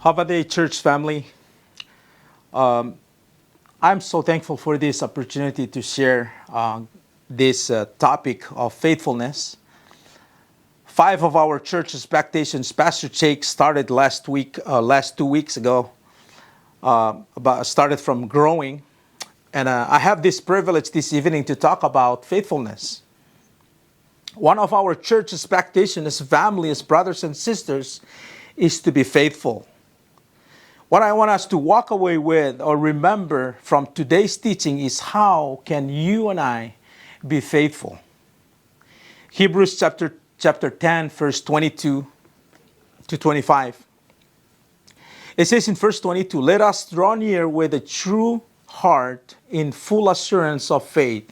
How about the church family? Um, I'm so thankful for this opportunity to share this topic of faithfulness. Five of our church expectations, Pastor Jake started last 2 weeks ago, started from growing. And I have this privilege this evening to talk about faithfulness. One of our church expectations as family, as brothers and sisters, is to be faithful. What I want us to walk away with or remember from today's teaching is how can you and I be faithful? Hebrews chapter 10, verse 22 to 25. It says in verse 22, "Let us draw near with a true heart in full assurance of faith,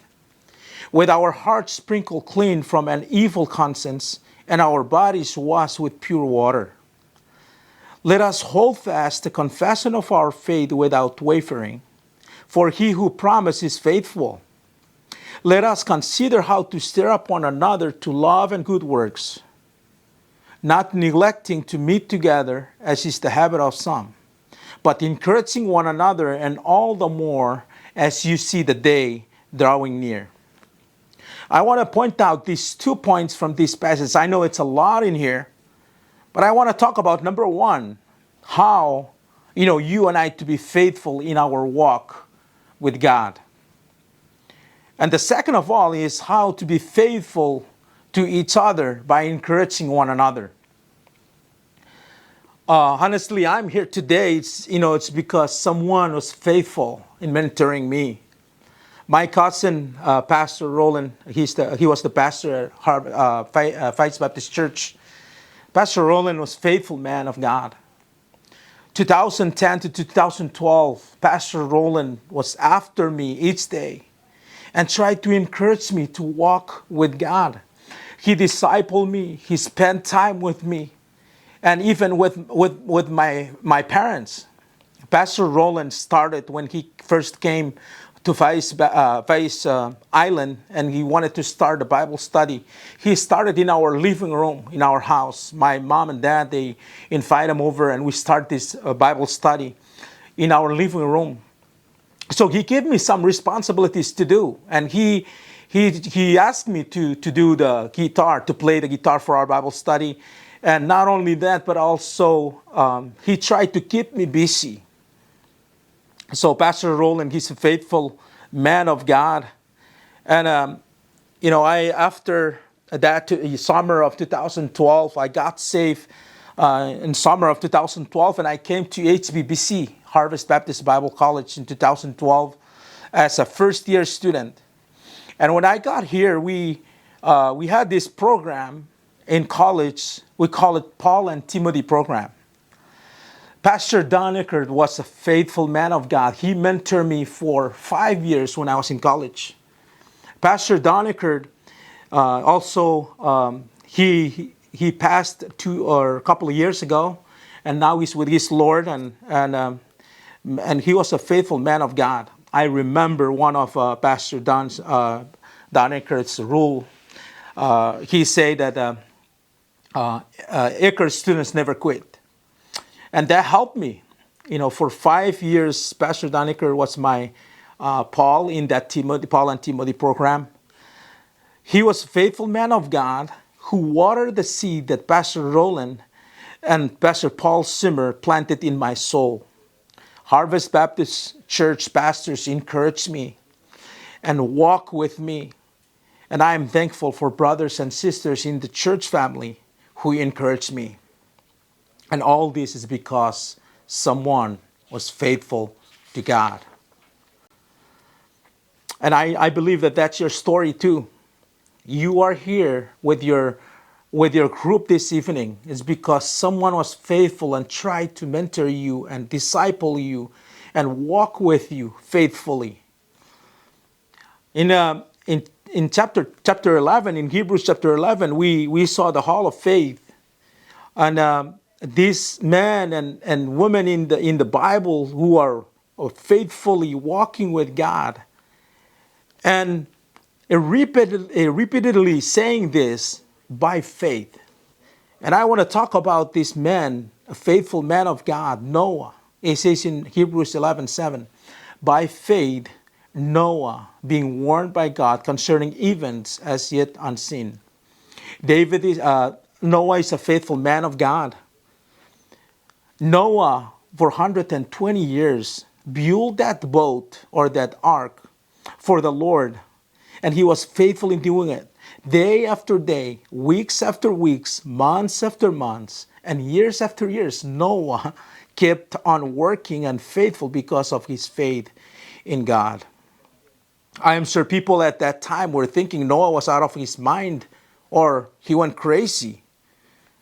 with our hearts sprinkled clean from an evil conscience and our bodies washed with pure water. Let us hold fast the confession of our faith without wavering, for he who promised is faithful. Let us consider how to stir up one another to love and good works, not neglecting to meet together, as is the habit of some, but encouraging one another, and all the more as you see the day drawing near." I want to point out these 2 points from this passage. I know it's a lot in here, but I want to talk about number one, how you and I to be faithful in our walk with God. And the second of all is how to be faithful to each other by encouraging one another. Honestly, I'm here today. It's because someone was faithful in mentoring me. My cousin, Pastor Roland, he was the pastor at Fights Baptist Church. Pastor Roland was a faithful man of God. 2010 to 2012, Pastor Roland was after me each day and tried to encourage me to walk with God. He discipled me. He spent time with me. And even with my parents. Pastor Roland started when he first came to Vice Island, and he wanted to start a Bible study. He started in our living room, in our house. My mom and dad, they invite him over, and we start this Bible study in our living room. So he gave me some responsibilities to do, and he asked me to do the guitar, to play the guitar for our Bible study. And not only that, but also he tried to keep me busy. So Pastor Roland, he's a faithful man of God. And, after that summer of 2012, I got saved in summer of 2012, and I came to HBBC, Harvest Baptist Bible College, in 2012 as a first-year student. And when I got here, we had this program in college. We call it Paul and Timothy program. Pastor Don Eckert was a faithful man of God. He mentored me for 5 years when I was in college. Pastor Don Eckert he passed a couple of years ago, and now he's with his Lord, and he was a faithful man of God. I remember one of Pastor Don Eckert's rule. He said that Eckert students never quit. And that helped me. For 5 years, Pastor Don Eckert was my Paul in that Paul and Timothy program. He was a faithful man of God who watered the seed that Pastor Roland and Pastor Paul Simmer planted in my soul. Harvest Baptist Church pastors encouraged me and walk with me. And I am thankful for brothers and sisters in the church family who encouraged me. And all this is because someone was faithful to God. And I believe that that's your story too. You are here with your group this evening is because someone was faithful and tried to mentor you and disciple you and walk with you faithfully. In chapter 11, in Hebrews chapter 11, we saw the hall of faith. And these men and women in the Bible who are faithfully walking with God and repeatedly saying this by faith. And I want to talk about these men a faithful man of God, Noah. It says in Hebrews 11:7, by faith, Noah, being warned by God concerning events as yet unseen. Noah is a faithful man of God. Noah, for 120 years, built that boat or that ark for the Lord, and he was faithful in doing it. Day after day, weeks after weeks, months after months, and years after years, Noah kept on working and faithful because of his faith in God. I am sure people at that time were thinking Noah was out of his mind or he went crazy.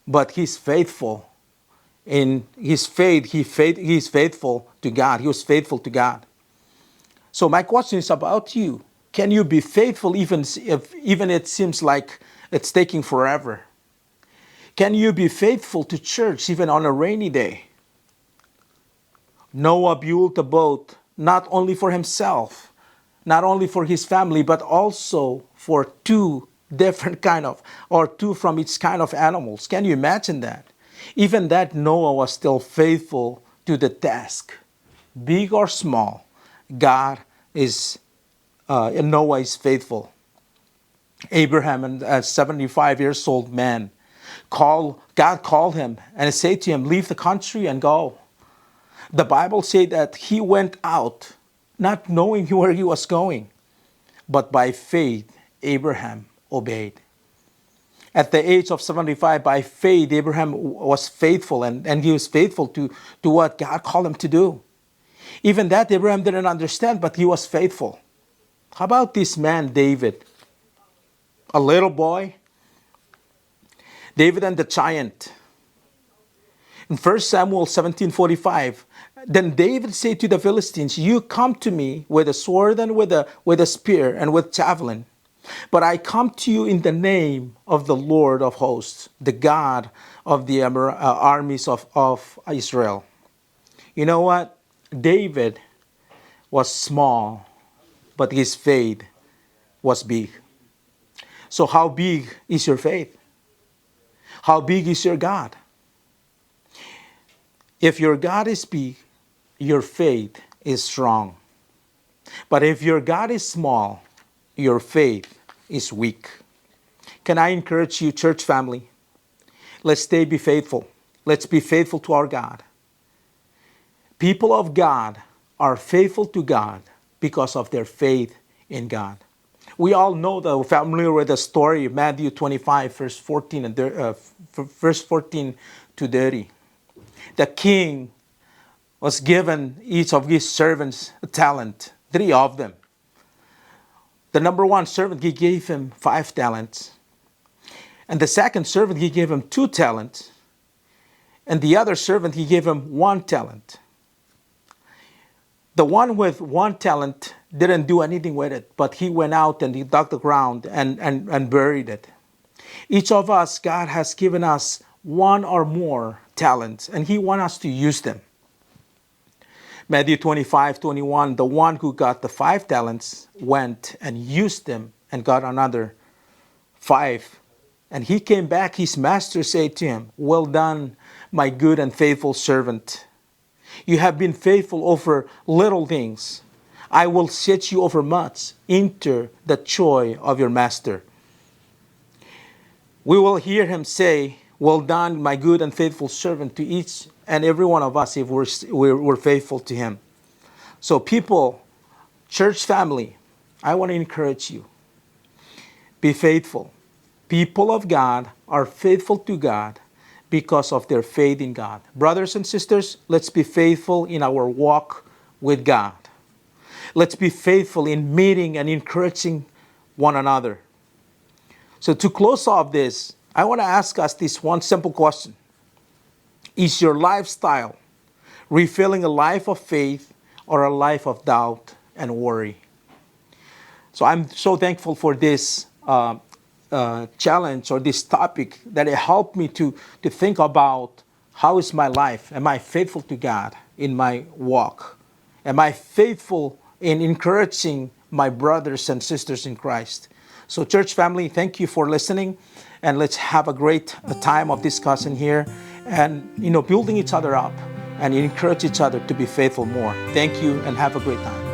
But he's faithful. In his faith, he's faithful to God. He was faithful to God. So my question is about you. Can you be faithful even it seems like it's taking forever? Can you be faithful to church even on a rainy day? Noah built a boat not only for himself, not only for his family, but also for two from each kind of animals. Can you imagine that? Even that Noah was still faithful to the task. Big or small, Noah is faithful. Abraham, a 75 years old man, God called him and said to him, leave the country and go. The Bible says that he went out not knowing where he was going, but by faith, Abraham obeyed. At the age of 75, by faith, Abraham was faithful and he was faithful to what God called him to do. Even that Abraham didn't understand, but he was faithful. How about this man, David? A little boy. David and the giant. In 1 Samuel 17:45, then David said to the Philistines, you come to me with a sword and with a spear and with javelin. But I come to you in the name of the Lord of hosts, the God of the armies of Israel. You know what? David was small, but his faith was big. So how big is your faith? How big is your God? If your God is big, your faith is strong. But if your God is small, your faith is weak. Can I encourage you, church family? Let's be faithful. Let's be faithful to our God. People of God are faithful to God because of their faith in God. We all know, familiar with the story of Matthew 25, verse 14 to 30. The king was given each of his servants a talent, 3 of them. The number one servant, he gave him 5 talents. And the second servant, he gave him 2 talents. And the other servant, he gave him 1 talent. The one with 1 talent didn't do anything with it, but he went out and he dug the ground and buried it. Each of us, God has given us 1 or more talents, and he wants us to use them. Matthew 25:21, the one who got the 5 talents went and used them and got another 5. And he came back, his master said to him, well done, my good and faithful servant. You have been faithful over little things. I will set you over much. Enter the joy of your master. We will hear him say, well done, my good and faithful servant, to each and every one of us if we're faithful to him. So people, church family, I want to encourage you. Be faithful. People of God are faithful to God because of their faith in God. Brothers and sisters, let's be faithful in our walk with God. Let's be faithful in meeting and encouraging one another. So to close off this, I want to ask us this one simple question. Is your lifestyle refilling a life of faith or a life of doubt and worry? So I'm so thankful for this challenge or this topic that it helped me to think about how is my life? Am I faithful to God in my walk? Am I faithful in encouraging my brothers and sisters in Christ? So church family, thank you for listening, and let's have a great time of discussion here. and building each other up and encourage each other to be faithful more. Thank you and have a great time.